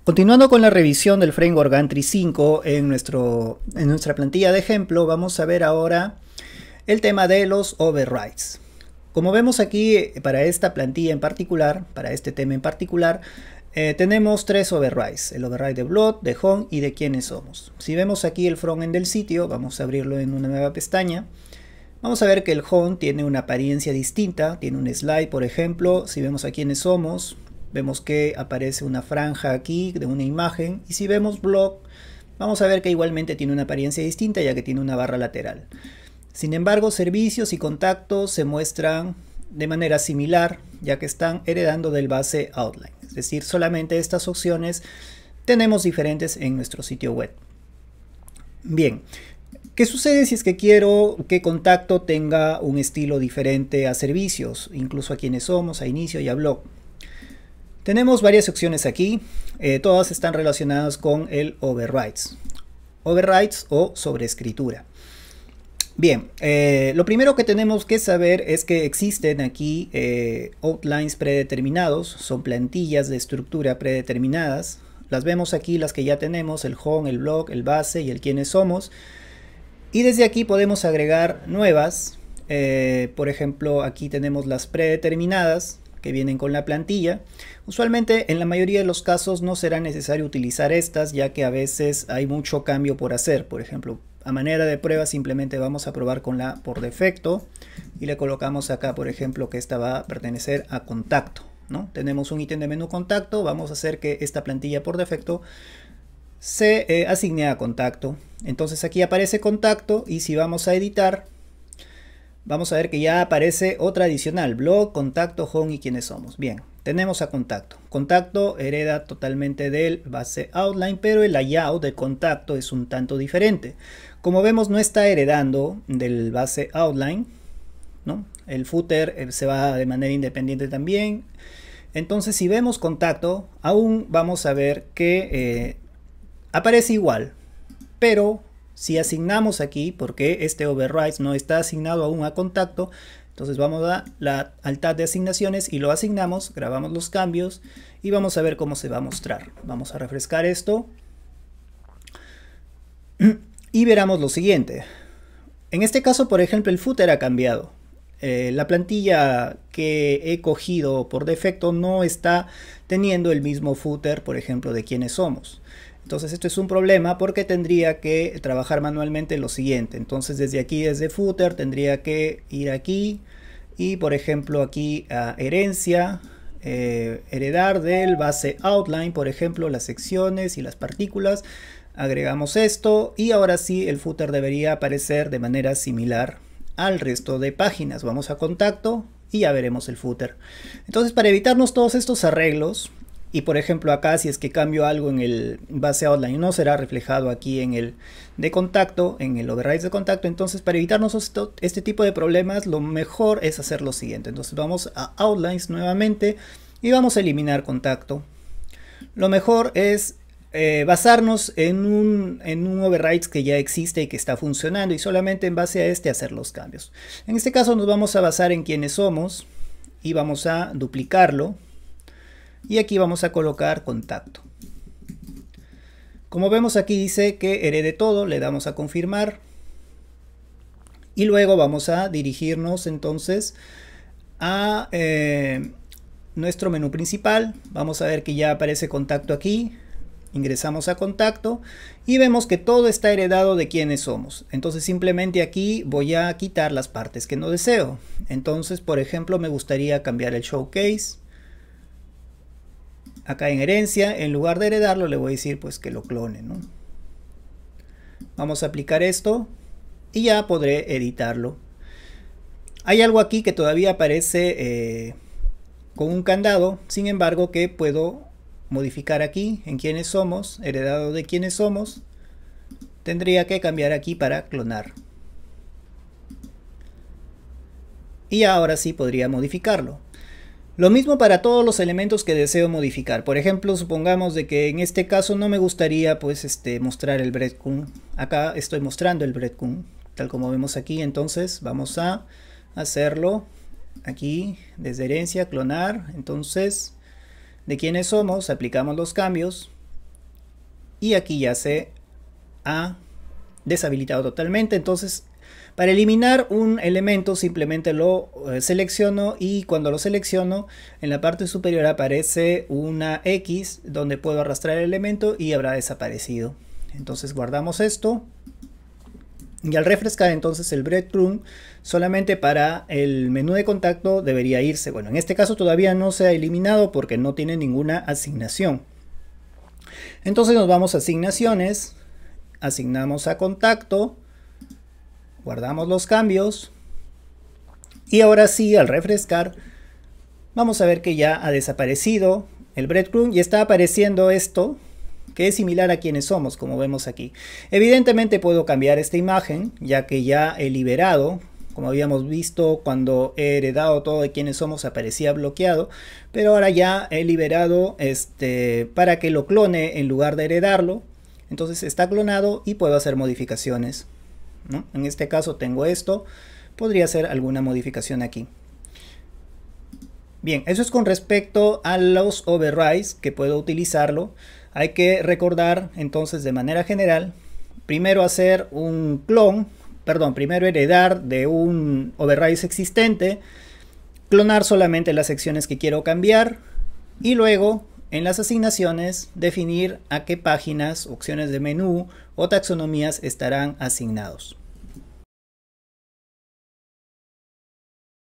Continuando con la revisión del framework Gantry 5 en nuestra plantilla de ejemplo, vamos a ver ahora el tema de los overrides. Como vemos aquí, para esta plantilla en particular, para este tema en particular, tenemos tres overrides: el override de Blood, de Home y de quiénes somos. Si vemos aquí el frontend del sitio, vamos a abrirlo en una nueva pestaña. Vamos a ver que el Home tiene una apariencia distinta, tiene un slide, por ejemplo. Si vemos a quiénes somos, vemos que aparece una franja aquí de una imagen, y si vemos blog, vamos a ver que igualmente tiene una apariencia distinta, ya que tiene una barra lateral. Sin embargo, servicios y contactos se muestran de manera similar, ya que están heredando del base outline. Es decir, solamente estas opciones tenemos diferentes en nuestro sitio web. Bien, ¿qué sucede si es que quiero que contacto tenga un estilo diferente a servicios, incluso a quiénes somos, a inicio y a blog? Tenemos varias opciones aquí, todas están relacionadas con el overrides o sobreescritura. Bien, lo primero que tenemos que saber es que existen aquí outlines predeterminados, son plantillas de estructura predeterminadas. Las vemos aquí, las que ya tenemos: el home, el blog, el base y el quiénes somos. Y desde aquí podemos agregar nuevas. Por ejemplo, aquí tenemos las predeterminadas que vienen con la plantilla. Usualmente en la mayoría de los casos no será necesario utilizar estas, ya que a veces hay mucho cambio por hacer. Por ejemplo, a manera de prueba simplemente vamos a probar con la por defecto y le colocamos acá, por ejemplo, que esta va a pertenecer a contacto, ¿no? Tenemos un ítem de menú contacto, vamos a hacer que esta plantilla por defecto se asigne a contacto. Entonces aquí aparece contacto, y si vamos a editar, vamos a ver que ya aparece otra adicional: blog, contacto, home y quiénes somos. Bien, tenemos a contacto. Contacto hereda totalmente del base outline, pero el layout de contacto es un tanto diferente. Como vemos, no está heredando del base outline, ¿no? El footer se va de manera independiente también. Entonces, si vemos contacto, aún vamos a ver que aparece igual, pero si asignamos aquí, porque este override no está asignado aún a contacto, entonces vamos al tab de asignaciones y lo asignamos, grabamos los cambios y vamos a ver cómo se va a mostrar. Vamos a refrescar esto y veremos lo siguiente. En este caso, por ejemplo, el footer ha cambiado. La plantilla que he cogido por defecto no está teniendo el mismo footer, por ejemplo, de quiénes somos. Entonces esto es un problema, porque tendría que trabajar manualmente lo siguiente. Entonces desde aquí, desde footer, tendría que ir aquí y, por ejemplo, aquí a herencia, heredar del base outline, por ejemplo, las secciones y las partículas. Agregamos esto y ahora sí el footer debería aparecer de manera similar al resto de páginas. Vamos a contacto y ya veremos el footer. Entonces, para evitarnos todos estos arreglos, y por ejemplo acá, si es que cambio algo en el base outline, no será reflejado aquí en el de contacto, en el override de contacto. Entonces, para evitarnos este tipo de problemas, lo mejor es hacer lo siguiente. Entonces vamos a outlines nuevamente y vamos a eliminar contacto. Lo mejor es basarnos en un override que ya existe y que está funcionando, y solamente en base a este hacer los cambios. En este caso nos vamos a basar en quiénes somos y vamos a duplicarlo. Y aquí vamos a colocar contacto. Como vemos aquí dice que herede todo, le damos a confirmar. Y luego vamos a dirigirnos entonces a nuestro menú principal. Vamos a ver que ya aparece contacto aquí. Ingresamos a contacto y vemos que todo está heredado de quiénes somos. Entonces simplemente aquí voy a quitar las partes que no deseo. Entonces, por ejemplo, me gustaría cambiar el showcase. Acá en herencia, en lugar de heredarlo, le voy a decir pues que lo clone, ¿no? Vamos a aplicar esto y ya podré editarlo. Hay algo aquí que todavía aparece con un candado, sin embargo, que puedo modificar aquí en quiénes somos, heredado de quiénes somos. Tendría que cambiar aquí para clonar. Y ahora sí podría modificarlo. Lo mismo para todos los elementos que deseo modificar. Por ejemplo, supongamos de que en este caso no me gustaría pues mostrar el breadcrumb. Acá estoy mostrando el breadcrumb, tal como vemos aquí. Entonces vamos a hacerlo aquí desde herencia, clonar. Entonces, de quiénes somos, aplicamos los cambios y aquí ya se ha deshabilitado totalmente. Entonces, para eliminar un elemento simplemente lo selecciono, y cuando lo selecciono en la parte superior aparece una X donde puedo arrastrar el elemento y habrá desaparecido. Entonces guardamos esto y al refrescar entonces el breadcrumb, solamente para el menú de contacto debería irse. Bueno, en este caso todavía no se ha eliminado porque no tiene ninguna asignación. Entonces nos vamos a asignaciones, asignamos a contacto, guardamos los cambios y ahora sí, al refrescar vamos a ver que ya ha desaparecido el breadcrumb y está apareciendo esto que es similar a quienes somos, como vemos aquí. Evidentemente puedo cambiar esta imagen, ya que ya he liberado, como habíamos visto cuando he heredado todo de quienes somos aparecía bloqueado, pero ahora ya he liberado para que lo clone en lugar de heredarlo. Entonces está clonado y puedo hacer modificaciones, ¿no? En este caso tengo esto, podría hacer alguna modificación aquí. Bien, eso es con respecto a los overrides que puedo utilizarlo. Hay que recordar entonces de manera general, primero hacer un primero heredar de un override existente, clonar solamente las secciones que quiero cambiar y luego en las asignaciones definir a qué páginas, opciones de menú o taxonomías estarán asignados.